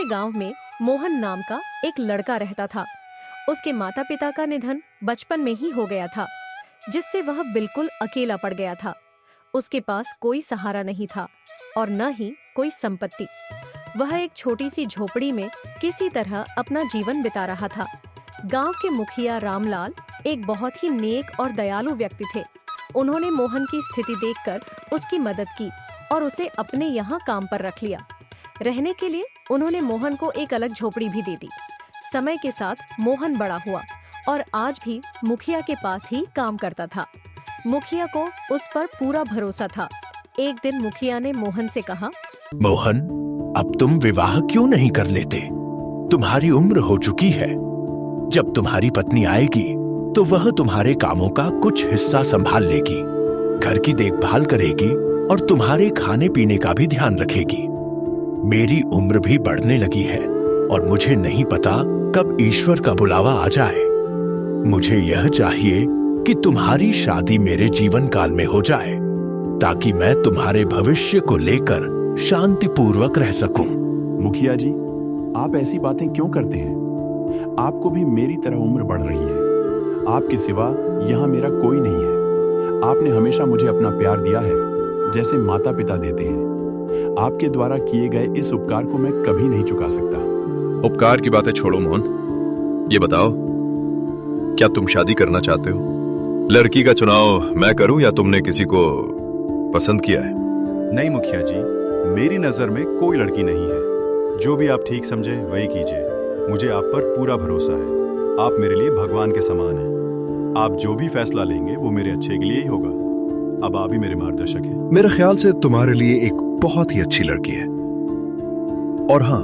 से गांव में मोहन नाम का एक लड़का रहता था। उसके माता पिता का निधन बचपन में ही हो गया था, जिससे वह बिल्कुल अकेला पड़ गया था। उसके पास कोई सहारा नहीं था और न ही कोई संपत्ति। वह एक छोटी सी झोपड़ी में किसी तरह अपना जीवन बिता रहा था। गांव के मुखिया रामलाल एक बहुत ही नेक और दयालु व्यक्ति थे। उन्होंने मोहन की स्थिति देखकर उसकी मदद की और उसे अपने यहाँ काम पर रख लिया। रहने के लिए उन्होंने मोहन को एक अलग झोपड़ी भी दे दी। समय के साथ मोहन बड़ा हुआ और आज भी मुखिया के पास ही काम करता था। मुखिया को उस पर पूरा भरोसा था। एक दिन मुखिया ने मोहन से कहा, मोहन, अब तुम विवाह क्यों नहीं कर लेते? तुम्हारी उम्र हो चुकी है। जब तुम्हारी पत्नी आएगी तो वह तुम्हारे कामों का कुछ हिस्सा संभाल लेगी, घर की देखभाल करेगी और तुम्हारे खाने पीने का भी ध्यान रखेगी। मेरी उम्र भी बढ़ने लगी है और मुझे नहीं पता कब ईश्वर का बुलावा आ जाए। मुझे यह चाहिए कि तुम्हारी शादी मेरे जीवन काल में हो जाए, ताकि मैं तुम्हारे भविष्य को लेकर शांतिपूर्वक रह सकूं। मुखिया जी, आप ऐसी बातें क्यों करते हैं? आपको भी मेरी तरह उम्र बढ़ रही है। आपके सिवा यहाँ मेरा कोई नहीं है। आपने हमेशा मुझे अपना प्यार दिया है, जैसे माता पिता देते हैं। आपके द्वारा किए गए इस उपकार को मैं कभी नहीं चुका सकता। उपकार की बातें छोड़ो मोहन, ये बताओ, क्या तुम शादी करना चाहते हो? लड़की का चुनाव मैं करूं या तुमने किसी को पसंद किया है? नहीं मुखिया जी, मेरी नजर में कोई लड़की नहीं है। जो भी आप ठीक समझे वही कीजिए। मुझे आप पर पूरा भरोसा है। आप मेरे लिए भगवान के समान हैं। आप जो भी फैसला लेंगे वो मेरे अच्छे के लिए ही होगा। अब आप ही मेरे मार्गदर्शक हैं। मेरे ख्याल से तुम्हारे लिए एक बहुत ही अच्छी लड़की है। और हाँ,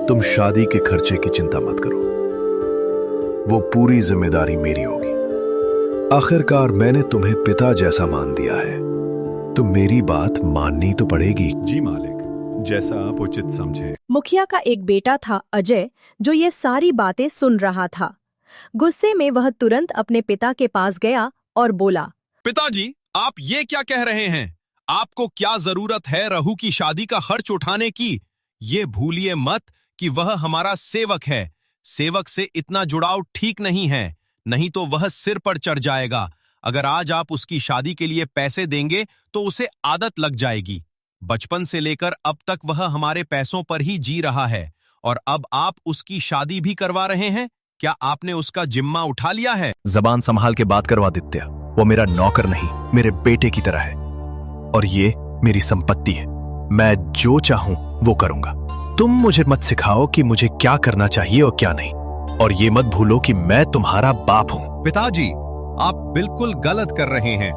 तुम शादी के खर्चे की चिंता मत करो, वो पूरी जिम्मेदारी मेरी होगी। आखिरकार मैंने तुम्हें पिता जैसा मान दिया है, तो मेरी बात माननी तो पड़ेगी। जी मालिक, जैसा आप उचित समझे। मुखिया का एक बेटा था अजय, जो ये सारी बातें सुन रहा था। गुस्से में वह तुरंत अपने पिता के पास गया और बोला, पिताजी, आप ये क्या कह रहे हैं? आपको क्या जरूरत है रहू की शादी का खर्च उठाने की? ये भूलिए मत कि वह हमारा सेवक है। सेवक से इतना जुड़ाव ठीक नहीं है, नहीं तो वह सिर पर चढ़ जाएगा। अगर आज आप उसकी शादी के लिए पैसे देंगे तो उसे आदत लग जाएगी। बचपन से लेकर अब तक वह हमारे पैसों पर ही जी रहा है और अब आप उसकी शादी भी करवा रहे हैं। क्या आपने उसका जिम्मा उठा लिया है? जबान संभाल के बात करो आदित्य। वो मेरा नौकर नहीं, मेरे बेटे की तरह है और ये मेरी संपत्ति है। मैं जो चाहूं वो करूंगा। तुम मुझे मत सिखाओ कि मुझे क्या करना चाहिए और क्या नहीं, और ये मत भूलो कि मैं तुम्हारा बाप हूं। पिताजी, आप बिल्कुल गलत कर रहे हैं।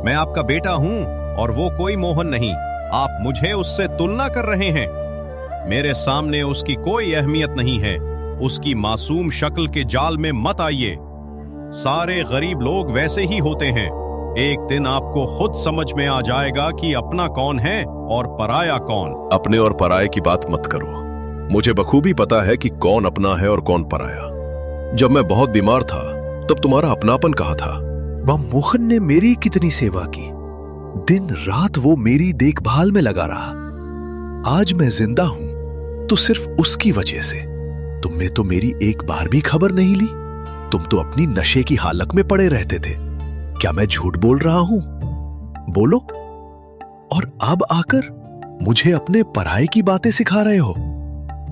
मैं आपका बेटा हूं और वो कोई मोहन नहीं। आप मुझे उससे तुलना कर रहे हैं। मेरे सामने उसकी कोई अहमियत नहीं है। उसकी मासूम शक्ल के जाल में मत आइए। सारे गरीब लोग वैसे ही होते हैं। एक दिन आपको खुद समझ में आ जाएगा कि अपना कौन है और पराया कौन। अपने और पराये की बात मत करो। मुझे बखूबी पता है कि कौन अपना है और कौन पराया। जब मैं बहुत बीमार था तब तुम्हारा अपनापन कहा था। वह मोहन ने मेरी कितनी सेवा की। दिन रात वो मेरी देखभाल में लगा रहा। आज मैं जिंदा हूं तो सिर्फ उसकी वजह से। तुमने तो मेरी एक बार भी खबर नहीं ली। तुम तो अपनी नशे की हालत में पड़े रहते थे। क्या मैं झूठ बोल रहा हूं? बोलो। और अब आकर मुझे अपने पराये की बातें सिखा रहे हो।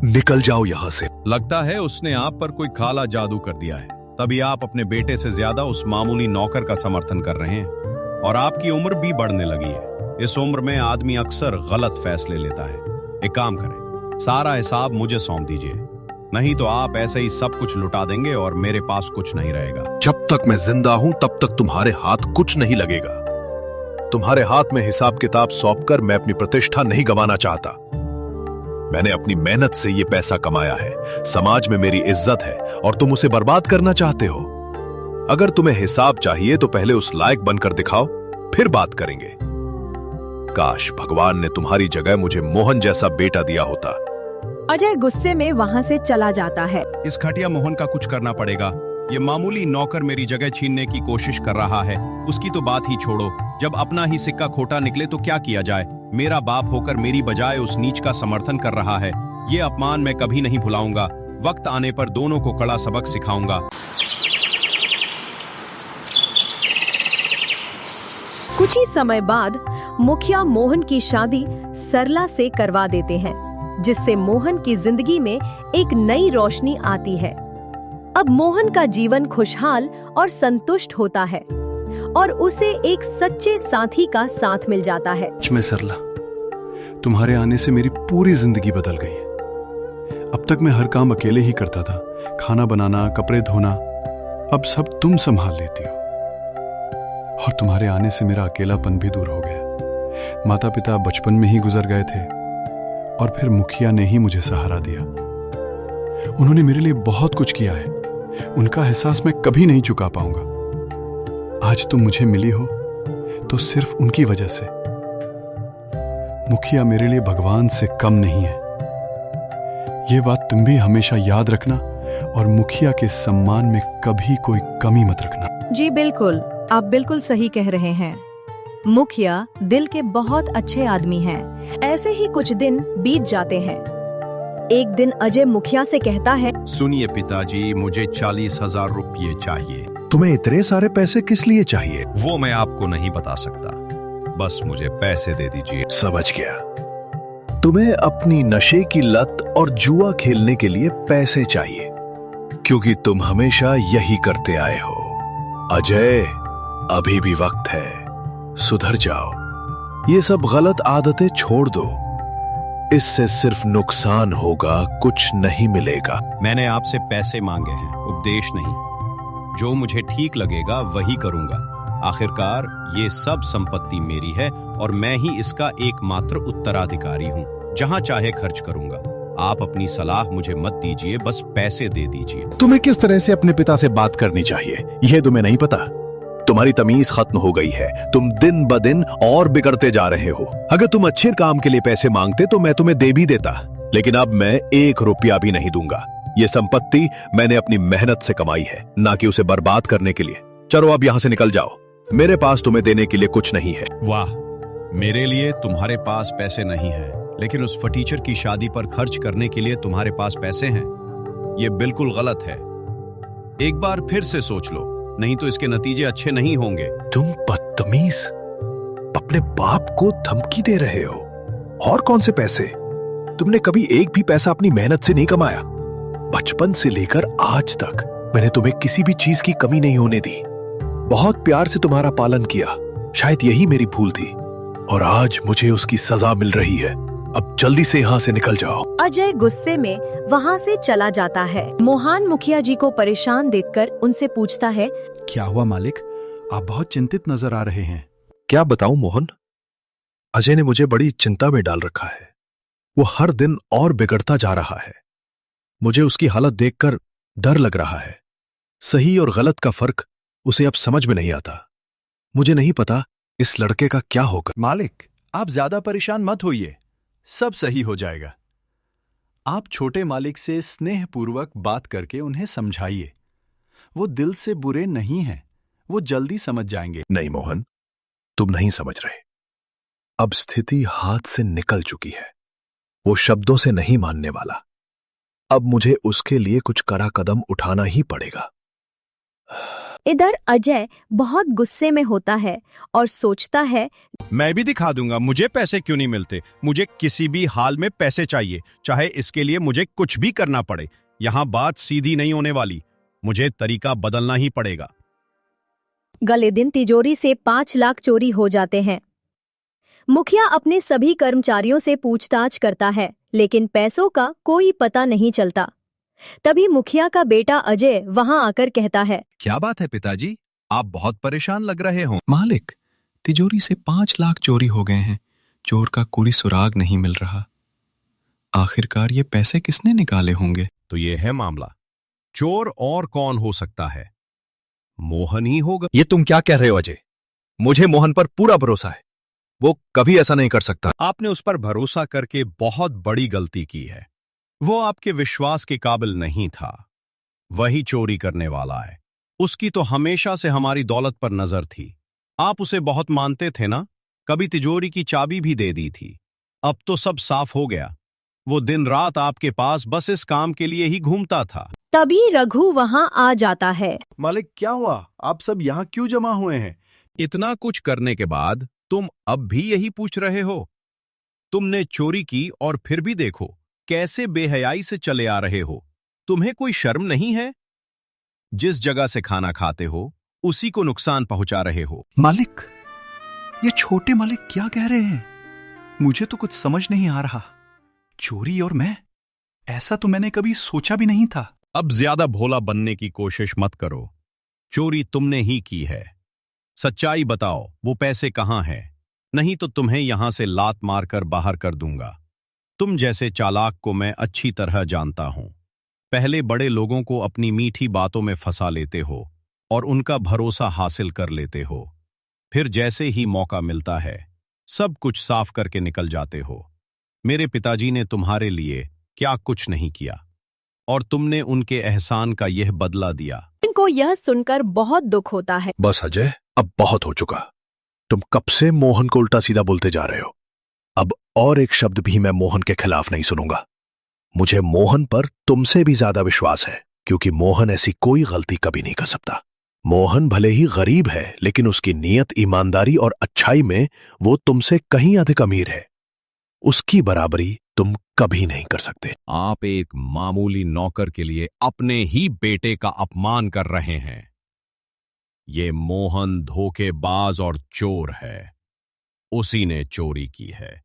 निकल जाओ यहां से। लगता है उसने आप पर कोई काला जादू कर दिया है, तभी आप अपने बेटे से ज्यादा उस मामूली नौकर का समर्थन कर रहे हैं। और आपकी उम्र भी बढ़ने लगी है। इस उम्र में आदमी अक्सर गलत फैसले लेता है। एक काम करें, सारा हिसाब मुझे सौंप दीजिए, नहीं तो आप ऐसे ही सब कुछ लुटा देंगे और मेरे पास कुछ नहीं रहेगा। जब तक मैं जिंदा हूं तब तक तुम्हारे हाथ कुछ नहीं लगेगा। तुम्हारे हाथ में हिसाब किताब सौंपकर मैं अपनी प्रतिष्ठा नहीं गंवाना चाहता। मैंने अपनी मेहनत से ये पैसा कमाया है। समाज में मेरी इज्जत है और तुम उसे बर्बाद करना चाहते हो। अगर तुम्हें हिसाब चाहिए तो पहले उस लायक बनकर दिखाओ, फिर बात करेंगे। काश भगवान ने तुम्हारी जगह मुझे मोहन जैसा बेटा दिया होता। अजय गुस्से में वहां से चला जाता है। इस घटिया मोहन का कुछ करना पड़ेगा। ये मामूली नौकर मेरी जगह छीनने की कोशिश कर रहा है। उसकी तो बात ही छोड़ो, जब अपना ही सिक्का खोटा निकले तो क्या किया जाए। मेरा बाप होकर मेरी बजाय उस नीच का समर्थन कर रहा है। ये अपमान मैं कभी नहीं भुलाऊंगा। वक्त आने पर दोनों को कड़ा सबक सिखाऊंगा। कुछ ही समय बाद मुखिया मोहन की शादी सरला से करवा देते हैं, जिससे मोहन की जिंदगी में एक नई रोशनी आती है। अब मोहन का जीवन खुशहाल और संतुष्ट होता है और उसे एक सच्चे साथी का साथ मिल जाता है। में सरला, तुम्हारे आने से मेरी पूरी जिंदगी बदल गई है। अब तक मैं हर काम अकेले ही करता था, खाना बनाना, कपड़े धोना। अब सब तुम संभाल लेती हो और तुम्हारे आने से मेरा अकेलापन भी दूर हो गया। माता पिता बचपन में ही गुजर गए थे और फिर मुखिया ने ही मुझे सहारा दिया। उन्होंने मेरे लिए बहुत कुछ किया है, उनका एहसास मैं कभी नहीं चुका पाऊंगा। आज तुम मुझे मिली हो तो सिर्फ उनकी वजह से। मुखिया मेरे लिए भगवान से कम नहीं है, ये बात तुम भी हमेशा याद रखना और मुखिया के सम्मान में कभी कोई कमी मत रखना। जी बिल्कुल, आप बिल्कुल सही कह रहे हैं। मुखिया दिल के बहुत अच्छे आदमी हैं। ऐसे ही कुछ दिन बीत जाते हैं। एक दिन अजय मुखिया से कहता है, सुनिए पिताजी, मुझे 40,000 रुपये चाहिए। तुम्हें इतने सारे पैसे किस लिए चाहिए? वो मैं आपको नहीं बता सकता, बस मुझे पैसे दे दीजिए। समझ गया। तुम्हें अपनी नशे की लत और जुआ खेलने के लिए पैसे चाहिए, क्योंकि तुम हमेशा यही करते आए हो। अजय, अभी भी वक्त है, सुधर जाओ। ये सब गलत आदतें छोड़ दो, इससे सिर्फ नुकसान होगा, कुछ नहीं मिलेगा। मैंने आपसे पैसे मांगे हैं, उपदेश नहीं। जो मुझे ठीक लगेगा वही करूंगा। आखिरकार ये सब संपत्ति मेरी है और मैं ही इसका एकमात्र उत्तराधिकारी हूँ। जहाँ चाहे खर्च करूंगा। आप अपनी सलाह मुझे मत दीजिए, बस पैसे दे दीजिए। तुम्हें किस तरह से अपने पिता से बात करनी चाहिए यह तुम्हें नहीं पता? तुम्हारी तमीज खत्म हो गई है। तुम दिन ब दिन और बिगड़ते जा रहे हो। अगर तुम अच्छे काम के लिए पैसे मांगते तो मैं तुम्हें दे भी देता, लेकिन अब मैं 1 रुपया भी नहीं दूंगा। ये संपत्ति मैंने अपनी मेहनत से कमाई है, ना कि उसे बर्बाद करने के लिए। चलो अब यहां से निकल जाओ, मेरे पास तुम्हें देने के लिए कुछ नहीं है। वाह, मेरे लिए तुम्हारे पास पैसे नहीं है, लेकिन उस फटीचर की शादी पर खर्च करने के लिए तुम्हारे पास पैसे हैं। यह बिल्कुल गलत है। एक बार फिर से सोच लो, नहीं तो इसके नतीजे अच्छे नहीं होंगे। तुम बदतमीज, अपने बाप को धमकी दे रहे हो। और कौन से पैसे? तुमने कभी एक भी पैसा अपनी मेहनत से नहीं कमाया। बचपन से लेकर आज तक मैंने तुम्हें किसी भी चीज की कमी नहीं होने दी। बहुत प्यार से तुम्हारा पालन किया, शायद यही मेरी भूल थी और आज मुझे उसकी सजा मिल रही है। अब जल्दी से यहाँ से निकल जाओ। अजय गुस्से में वहाँ से चला जाता है। मोहन मुखिया जी को परेशान देखकर उनसे पूछता है, क्या हुआ मालिक, आप बहुत चिंतित नजर आ रहे हैं। क्या बताऊं मोहन, अजय ने मुझे बड़ी चिंता में डाल रखा है। वो हर दिन और बिगड़ता जा रहा है। मुझे उसकी हालत देखकर डर लग रहा है। सही और गलत का फर्क उसे अब समझ में नहीं आता। मुझे नहीं पता इस लड़के का क्या होगा। मालिक, आप ज्यादा परेशान मत होइए, सब सही हो जाएगा। आप छोटे मालिक से स्नेहपूर्वक बात करके उन्हें समझाइए। वो दिल से बुरे नहीं हैं, वो जल्दी समझ जाएंगे। नहीं मोहन, तुम नहीं समझ रहे। अब स्थिति हाथ से निकल चुकी है। वो शब्दों से नहीं मानने वाला। अब मुझे उसके लिए कुछ कड़ा कदम उठाना ही पड़ेगा। इधर अजय बहुत गुस्से में होता है और सोचता है, मैं भी दिखा दूंगा मुझे पैसे क्यों नहीं मिलते। मुझे किसी भी हाल में पैसे चाहिए, चाहे इसके लिए मुझे कुछ भी करना पड़े। यहाँ बात सीधी नहीं होने वाली, मुझे तरीका बदलना ही पड़ेगा। गले दिन तिजोरी से 5 लाख चोरी हो जाते हैं। मुखिया अपने सभी कर्मचारियों से पूछताछ करता है, लेकिन पैसों का कोई पता नहीं चलता। तभी मुखिया का बेटा अजय वहां आकर कहता है, क्या बात है पिताजी, आप बहुत परेशान लग रहे हो। मालिक, तिजोरी से 5 लाख चोरी हो गए हैं। चोर का कोई सुराग नहीं मिल रहा। आखिरकार ये पैसे किसने निकाले होंगे? तो ये है मामला। चोर और कौन हो सकता है? मोहन ही होगा। ये तुम क्या कह रहे हो अजय? मुझे मोहन पर पूरा भरोसा है, वो कभी ऐसा नहीं कर सकता। आपने उस पर भरोसा करके बहुत बड़ी गलती की है। वो आपके विश्वास के काबिल नहीं था। वही चोरी करने वाला है। उसकी तो हमेशा से हमारी दौलत पर नजर थी। आप उसे बहुत मानते थे ना? कभी तिजोरी की चाबी भी दे दी थी। अब तो सब साफ हो गया। वो दिन रात आपके पास बस इस काम के लिए ही घूमता था। तभी रघु वहां आ जाता है। मालिक, क्या हुआ? आप सब यहाँ क्यों जमा हुए हैं? इतना कुछ करने के बाद तुम अब भी यही पूछ रहे हो? तुमने चोरी की और फिर भी देखो कैसे बेहयाई से चले आ रहे हो। तुम्हें कोई शर्म नहीं है? जिस जगह से खाना खाते हो उसी को नुकसान पहुंचा रहे हो। मालिक, ये छोटे मालिक क्या कह रहे हैं? मुझे तो कुछ समझ नहीं आ रहा। चोरी और मैं, ऐसा तो मैंने कभी सोचा भी नहीं था। अब ज्यादा भोला बनने की कोशिश मत करो। चोरी तुमने ही की है। सच्चाई बताओ, वो पैसे कहाँ हैं? नहीं तो तुम्हें यहां से लात मारकर बाहर कर दूंगा। तुम जैसे चालाक को मैं अच्छी तरह जानता हूं। पहले बड़े लोगों को अपनी मीठी बातों में फंसा लेते हो और उनका भरोसा हासिल कर लेते हो। फिर जैसे ही मौका मिलता है सब कुछ साफ करके निकल जाते हो। मेरे पिताजी ने तुम्हारे लिए क्या कुछ नहीं किया और तुमने उनके एहसान का यह बदला दिया। इनको यह सुनकर बहुत दुख होता है। बस अजय, अब बहुत हो चुका। तुम कब से मोहन को उल्टा सीधा बोलते जा रहे हो। अब और एक शब्द भी मैं मोहन के खिलाफ नहीं सुनूंगा। मुझे मोहन पर तुमसे भी ज्यादा विश्वास है, क्योंकि मोहन ऐसी कोई गलती कभी नहीं कर सकता। मोहन भले ही गरीब है, लेकिन उसकी नीयत, ईमानदारी और अच्छाई में वो तुमसे कहीं अधिक अमीर है। उसकी बराबरी तुम कभी नहीं कर सकते। आप एक मामूली नौकर के लिए अपने ही बेटे का अपमान कर रहे हैं। ये मोहन धोखेबाज और चोर है। उसी ने चोरी की है।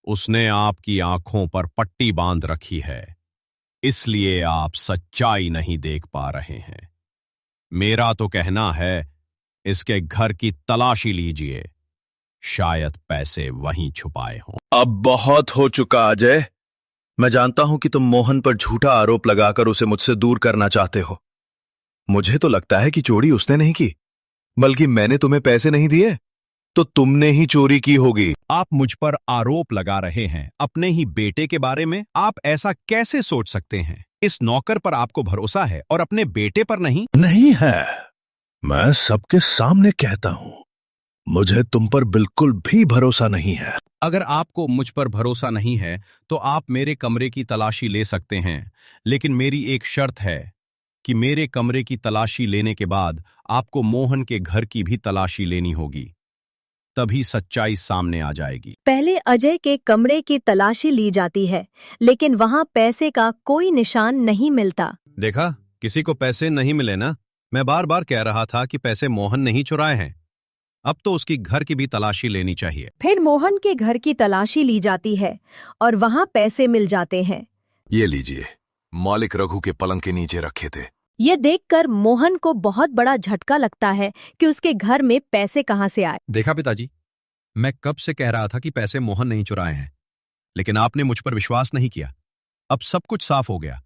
उसने आपकी आंखों पर पट्टी बांध रखी है, इसलिए आप सच्चाई नहीं देख पा रहे हैं। मेरा तो कहना है इसके घर की तलाशी लीजिए, शायद पैसे वहीं छुपाए हों। अब बहुत हो चुका अजय। मैं जानता हूं कि तुम मोहन पर झूठा आरोप लगाकर उसे मुझसे दूर करना चाहते हो। मुझे तो लगता है कि चोरी उसने नहीं की, बल्कि मैंने तुम्हें पैसे नहीं दिए तो तुमने ही चोरी की होगी। आप मुझ पर आरोप लगा रहे हैं अपने ही बेटे के बारे में। आप ऐसा कैसे सोच सकते हैं? इस नौकर पर आपको भरोसा है और अपने बेटे पर नहीं? नहीं है। मैं सबके सामने कहता हूं, मुझे तुम पर बिल्कुल भी भरोसा नहीं है। अगर आपको मुझ पर भरोसा नहीं है तो आप मेरे कमरे की तलाशी ले सकते हैं, लेकिन मेरी एक शर्त है कि मेरे कमरे की तलाशी लेने के बाद आपको मोहन के घर की भी तलाशी लेनी होगी, तभी सच्चाई सामने आ जाएगी। पहले अजय के कमरे की तलाशी ली जाती है, लेकिन वहां पैसे का कोई निशान नहीं मिलता। देखा, किसी को पैसे नहीं मिले ना? मैं बार बार कह रहा था कि पैसे मोहन नहीं चुराए हैं। अब तो उसकी घर की भी तलाशी लेनी चाहिए। फिर मोहन के घर की तलाशी ली जाती है और वहां पैसे मिल जाते हैं। ये लीजिए, मालिक रघु के पलंग के नीचे रखे थे। ये देखकर मोहन को बहुत बड़ा झटका लगता है कि उसके घर में पैसे कहां से आए। देखा पिताजी, मैं कब से कह रहा था कि पैसे मोहन नहीं चुराए हैं, लेकिन आपने मुझ पर विश्वास नहीं किया। अब सब कुछ साफ हो गया,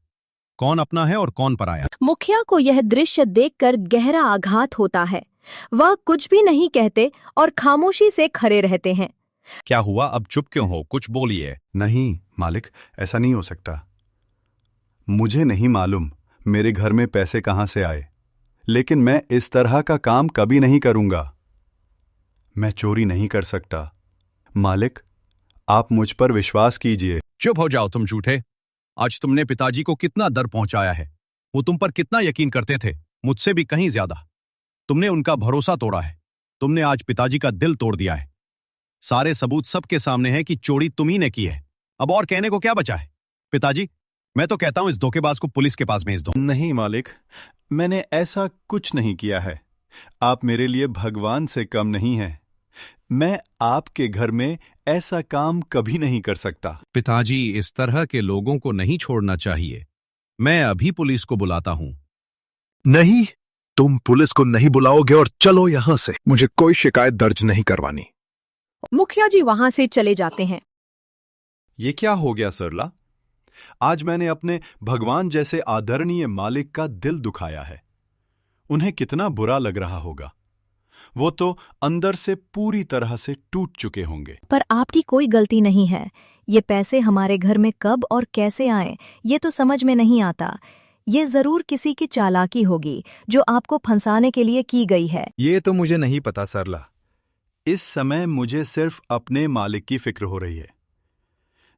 कौन अपना है और कौन पराया। मुखिया को यह दृश्य देखकर गहरा आघात होता है। वह कुछ भी नहीं कहते और खामोशी से खड़े रहते हैं। क्या हुआ? अब चुप क्यों हो? कुछ बोलिए। नहीं मालिक, ऐसा नहीं हो सकता। मुझे नहीं मालूम मेरे घर में पैसे कहां से आए, लेकिन मैं इस तरह का काम कभी नहीं करूंगा। मैं चोरी नहीं कर सकता। मालिक, आप मुझ पर विश्वास कीजिए। चुप हो जाओ तुम झूठे। आज तुमने पिताजी को कितना डर पहुंचाया है। वो तुम पर कितना यकीन करते थे, मुझसे भी कहीं ज्यादा। तुमने उनका भरोसा तोड़ा है। तुमने आज पिताजी का दिल तोड़ दिया है। सारे सबूत सबके सामने है कि चोरी तुम ही ने की है। अब और कहने को क्या बचा है? पिताजी, मैं तो कहता हूं इस धोखेबाज को पुलिस के पास भेज दो। नहीं मालिक, मैंने ऐसा कुछ नहीं किया है। आप मेरे लिए भगवान से कम नहीं हैं। मैं आपके घर में ऐसा काम कभी नहीं कर सकता। पिताजी, इस तरह के लोगों को नहीं छोड़ना चाहिए। मैं अभी पुलिस को बुलाता हूं। नहीं, तुम पुलिस को नहीं बुलाओगे और चलो यहां से। मुझे कोई शिकायत दर्ज नहीं करवानी। मुखिया जी वहां से चले जाते हैं। ये क्या हो गया सरला? आज मैंने अपने भगवान जैसे आदरणीय मालिक का दिल दुखाया है। उन्हें कितना बुरा लग रहा होगा। वो तो अंदर से पूरी तरह से टूट चुके होंगे। पर आपकी कोई गलती नहीं है। ये पैसे हमारे घर में कब और कैसे आए, ये तो समझ में नहीं आता। ये जरूर किसी की चालाकी होगी जो आपको फंसाने के लिए की गई है। ये तो मुझे नहीं पता सरला। इस समय मुझे सिर्फ अपने मालिक की फिक्र हो रही है।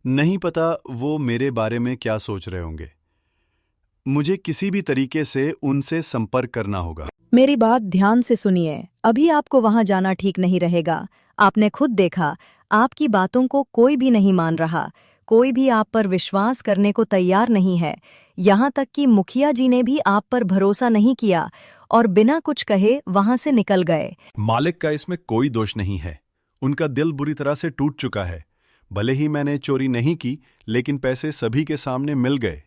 नहीं पता वो मेरे बारे में क्या सोच रहे होंगे। मुझे किसी भी तरीके से उनसे संपर्क करना होगा। मेरी बात ध्यान से सुनिए, अभी आपको वहां जाना ठीक नहीं रहेगा। आपने खुद देखा, आपकी बातों को कोई भी नहीं मान रहा, कोई भी आप पर विश्वास करने को तैयार नहीं है। यहाँ तक कि मुखिया जी ने भी आप पर भरोसा नहीं किया और बिना कुछ कहे वहां से निकल गए। मालिक का इसमें कोई दोष नहीं है। उनका दिल बुरी तरह से टूट चुका है। भले ही मैंने चोरी नहीं की, लेकिन पैसे सभी के सामने मिल गए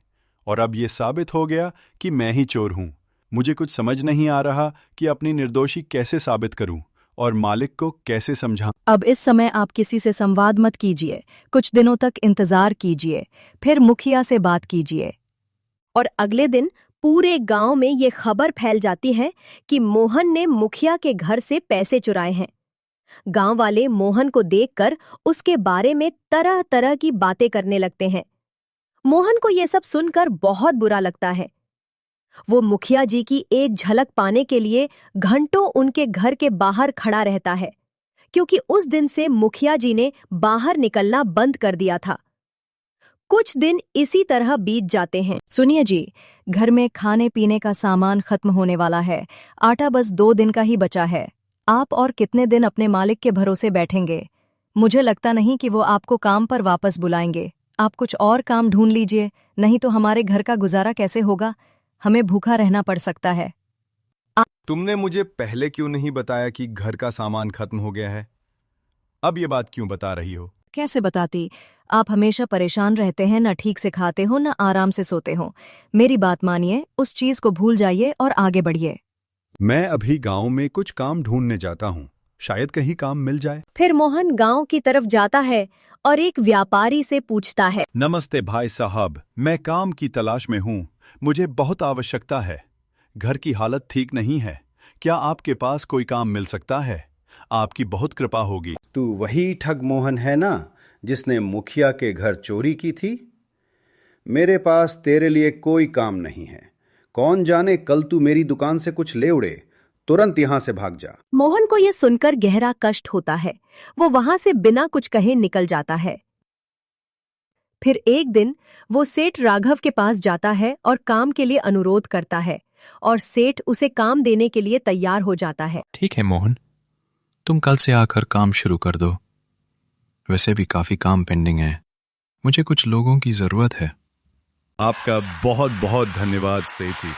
और अब ये साबित हो गया कि मैं ही चोर हूं। मुझे कुछ समझ नहीं आ रहा कि अपनी निर्दोषी कैसे साबित करूं और मालिक को कैसे समझाऊं। अब इस समय आप किसी से संवाद मत कीजिए, कुछ दिनों तक इंतजार कीजिए, फिर मुखिया से बात कीजिए। और अगले दिन पूरे गांव में ये खबर फैल जाती है कि मोहन ने मुखिया के घर से पैसे चुराए हैं। गांव वाले मोहन को देखकर उसके बारे में तरह तरह की बातें करने लगते हैं। मोहन को यह सब सुनकर बहुत बुरा लगता है। वो मुखिया जी की एक झलक पाने के लिए घंटों उनके घर के बाहर खड़ा रहता है, क्योंकि उस दिन से मुखिया जी ने बाहर निकलना बंद कर दिया था। कुछ दिन इसी तरह बीत जाते हैं। सुनिए जी, घर में खाने पीने का सामान खत्म होने वाला है। आटा बस 2 दिन का ही बचा है। आप और कितने दिन अपने मालिक के भरोसे बैठेंगे? मुझे लगता नहीं कि वो आपको काम पर वापस बुलाएंगे। आप कुछ और काम ढूंढ लीजिए, नहीं तो हमारे घर का गुजारा कैसे होगा? हमें भूखा रहना पड़ सकता है। तुमने मुझे पहले क्यों नहीं बताया कि घर का सामान खत्म हो गया है? अब ये बात क्यों बता रही हो? कैसे बताती? आप हमेशा परेशान रहते हैं, न ठीक से खाते हो न आराम से सोते हो। मेरी बात मानिए, उस चीज को भूल जाइए और आगे बढ़िए। मैं अभी गांव में कुछ काम ढूंढने जाता हूँ, शायद कहीं काम मिल जाए। फिर मोहन गांव की तरफ जाता है और एक व्यापारी से पूछता है, नमस्ते भाई साहब, मैं काम की तलाश में हूँ। मुझे बहुत आवश्यकता है। घर की हालत ठीक नहीं है। क्या आपके पास कोई काम मिल सकता है? आपकी बहुत कृपा होगी। तू वही ठग मोहन है ना, जिसने मुखिया के घर चोरी की थी? मेरे पास तेरे लिए कोई काम नहीं है। कौन जाने कल तू मेरी दुकान से कुछ ले उड़े। तुरंत यहां से भाग जा। मोहन को यह सुनकर गहरा कष्ट होता है। वो वहां से बिना कुछ कहे निकल जाता है। फिर एक दिन वो सेठ राघव के पास जाता है और काम के लिए अनुरोध करता है और सेठ उसे काम देने के लिए तैयार हो जाता है। ठीक है मोहन, तुम कल से आकर काम शुरू कर दो। वैसे भी काफी काम पेंडिंग है, मुझे कुछ लोगों की जरूरत है। आपका बहुत बहुत धन्यवाद सेठ जी।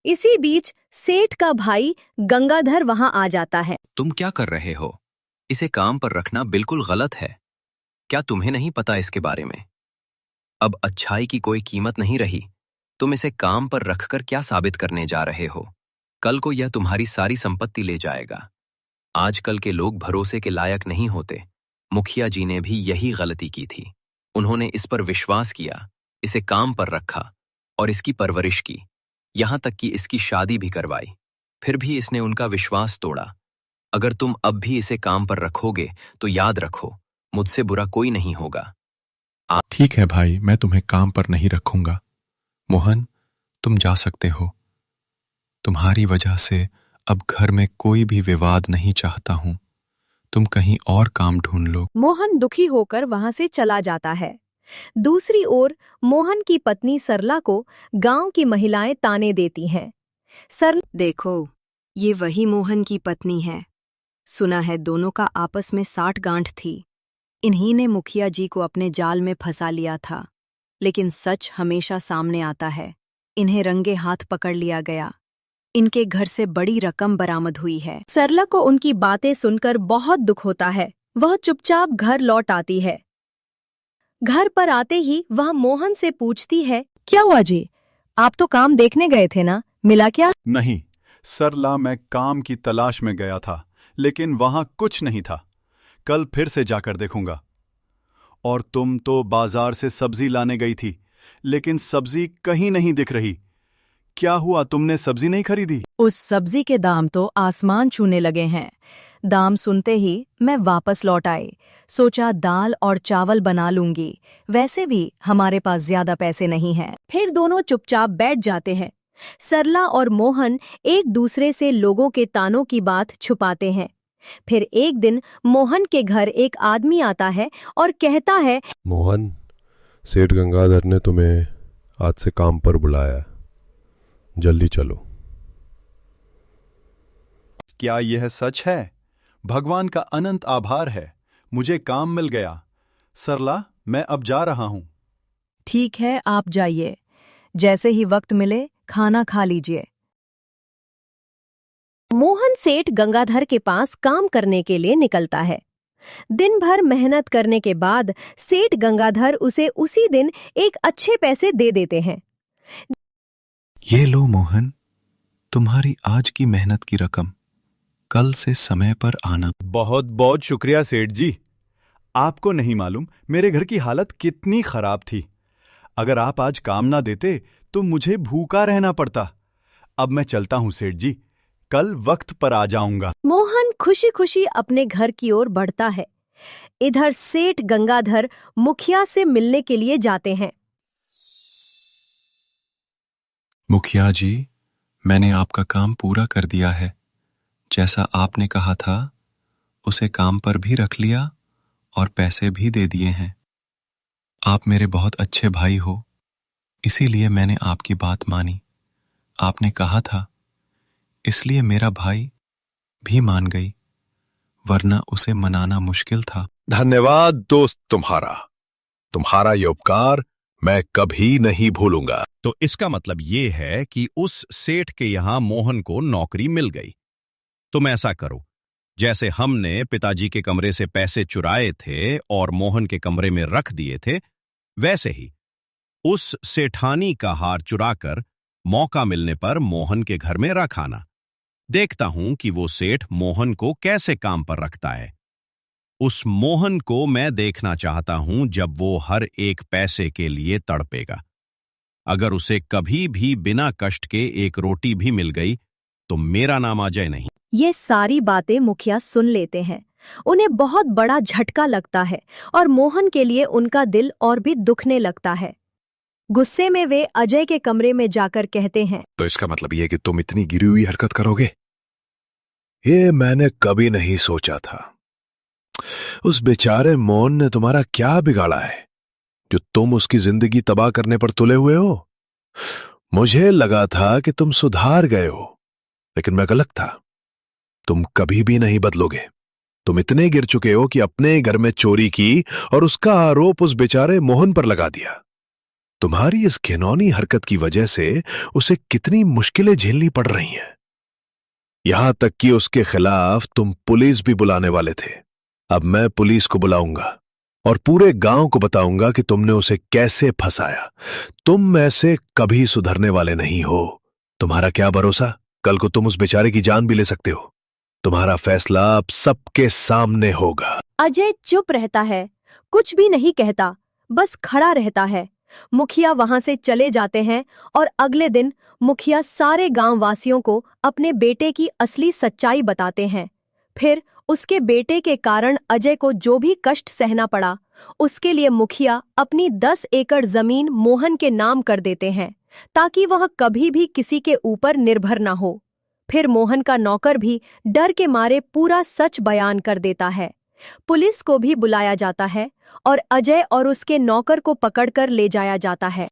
इसी बीच सेठ का भाई गंगाधर वहां आ जाता है। तुम क्या कर रहे हो? इसे काम पर रखना बिल्कुल गलत है। क्या तुम्हें नहीं पता इसके बारे में? अब अच्छाई की कोई कीमत नहीं रही। तुम इसे काम पर रखकर क्या साबित करने जा रहे हो? कल को यह तुम्हारी सारी संपत्ति ले जाएगा। आजकल के लोग भरोसे के लायक नहीं होते। मुखिया जी ने भी यही गलती की थी। उन्होंने इस पर विश्वास किया, इसे काम पर रखा और इसकी परवरिश की, यहां तक कि इसकी शादी भी करवाई। फिर भी इसने उनका विश्वास तोड़ा। अगर तुम अब भी इसे काम पर रखोगे तो याद रखो, मुझसे बुरा कोई नहीं होगा। ठीक है भाई, मैं तुम्हें काम पर नहीं रखूंगा। मोहन, तुम जा सकते हो। तुम्हारी वजह से अब घर में कोई भी विवाद नहीं चाहता हूं। तुम कहीं और काम ढूंढ लो। मोहन दुखी होकर वहां से चला जाता है। दूसरी ओर मोहन की पत्नी सरला को गांव की महिलाएं ताने देती हैं। देखो, ये वही मोहन की पत्नी है। सुना है दोनों का आपस में 60 गांठ थी। इन्हीं ने मुखिया जी को अपने जाल में फंसा लिया था। लेकिन सच हमेशा सामने आता है। इन्हें रंगे हाथ पकड़ लिया गया। इनके घर से बड़ी रकम बरामद हुई है। सरला को उनकी बातें सुनकर बहुत दुख होता है। वह चुपचाप घर लौट आती है। घर पर आते ही वह मोहन से पूछती है, क्या हुआ जी? आप तो काम देखने गए थे ना, मिला क्या? नहीं सरला, मैं काम की तलाश में गया था, लेकिन वहां कुछ नहीं था। कल फिर से जाकर देखूंगा। और तुम तो बाजार से सब्जी लाने गई थी, लेकिन सब्जी कहीं नहीं दिख रही। क्या हुआ, तुमने सब्जी नहीं खरीदी? उस सब्जी के दाम तो आसमान छूने लगे हैं। दाम सुनते ही मैं वापस लौट आई। सोचा दाल और चावल बना लूंगी। वैसे भी हमारे पास ज्यादा पैसे नहीं हैं। फिर दोनों चुपचाप बैठ जाते हैं। सरला और मोहन एक दूसरे से लोगों के तानों की बात छुपाते हैं। फिर एक दिन मोहन के घर एक आदमी आता है और कहता है, मोहन, सेठ गंगाधर ने तुम्हें आज से काम पर बुलाया है, जल्दी चलो। क्या यह सच है? भगवान का अनंत आभार है, मुझे काम मिल गया। सरला, मैं अब जा रहा हूं। ठीक है, आप जाइए। जैसे ही वक्त मिले खाना खा लीजिए। मोहन सेठ गंगाधर के पास काम करने के लिए निकलता है। दिन भर मेहनत करने के बाद सेठ गंगाधर उसे उसी दिन एक अच्छे पैसे दे देते हैं। ये लो मोहन, तुम्हारी आज की मेहनत की रकम। कल से समय पर आना। बहुत बहुत शुक्रिया सेठ जी। आपको नहीं मालूम मेरे घर की हालत कितनी खराब थी। अगर आप आज काम ना देते तो मुझे भूखा रहना पड़ता। अब मैं चलता हूं सेठ जी, कल वक्त पर आ जाऊंगा। मोहन खुशी खुशी अपने घर की ओर बढ़ता है। इधर सेठ गंगाधर मुखिया से मिलने के लिए जाते हैं। मुखिया जी, मैंने आपका काम पूरा कर दिया है। जैसा आपने कहा था, उसे काम पर भी रख लिया और पैसे भी दे दिए हैं। आप मेरे बहुत अच्छे भाई हो, इसीलिए मैंने आपकी बात मानी। आपने कहा था, इसलिए मेरा भाई भी मान गई, वरना उसे मनाना मुश्किल था। धन्यवाद दोस्त तुम्हारा ये उपकार मैं कभी नहीं भूलूंगा। तो इसका मतलब ये है कि उस सेठ के यहां मोहन को नौकरी मिल गई। तुम ऐसा करो, जैसे हमने पिताजी के कमरे से पैसे चुराए थे और मोहन के कमरे में रख दिए थे, वैसे ही उस सेठानी का हार चुराकर मौका मिलने पर मोहन के घर में रख आना। देखता हूं कि वो सेठ मोहन को कैसे काम पर रखता है। उस मोहन को मैं देखना चाहता हूं जब वो हर एक पैसे के लिए तड़पेगा। अगर उसे कभी भी बिना कष्ट के एक रोटी भी मिल गई तो मेरा नाम अजय नहीं। ये सारी बातें मुखिया सुन लेते हैं। उन्हें बहुत बड़ा झटका लगता है और मोहन के लिए उनका दिल और भी दुखने लगता है। गुस्से में वे अजय के कमरे में जाकर कहते हैं, तो इसका मतलब ये कि तुम इतनी गिरी हुई हरकत करोगे? ये मैंने कभी नहीं सोचा था। उस बेचारे मोहन ने तुम्हारा क्या बिगाड़ा है जो तुम उसकी जिंदगी तबाह करने पर तुले हुए हो? मुझे लगा था कि तुम सुधार गए हो, लेकिन मैं गलत था। तुम कभी भी नहीं बदलोगे। तुम इतने गिर चुके हो कि अपने घर में चोरी की और उसका आरोप उस बेचारे मोहन पर लगा दिया। तुम्हारी इस घिनौनी हरकत की वजह से उसे कितनी मुश्किलें झेलनी पड़ रही हैं। यहां तक कि उसके खिलाफ तुम पुलिस भी बुलाने वाले थे। अब मैं पुलिस को बुलाऊंगा और पूरे गांव को बताऊंगा कि तुमने उसे कैसे फंसाया। तुम ऐसे कभी सुधरने वाले नहीं हो। तुम्हारा क्या भरोसा, कल को तुम उस बेचारे की जान भी ले सकते हो। तुम्हारा फैसला अब सबके सामने होगा। अजय चुप रहता है, कुछ भी नहीं कहता, बस खड़ा रहता है। मुखिया वहां से चले जाते हैं और अगले दिन मुखिया सारे गांव वासियों को अपने बेटे की असली सच्चाई बताते हैं। फिर उसके बेटे के कारण अजय को जो भी कष्ट सहना पड़ा, उसके लिए मुखिया अपनी 10 एकड़ जमीन मोहन के नाम कर देते हैं, ताकि वह कभी भी किसी के ऊपर निर्भर न हो। फिर मोहन का नौकर भी डर के मारे पूरा सच बयान कर देता है। पुलिस को भी बुलाया जाता है और अजय और उसके नौकर को पकड़कर ले जाया जाता है।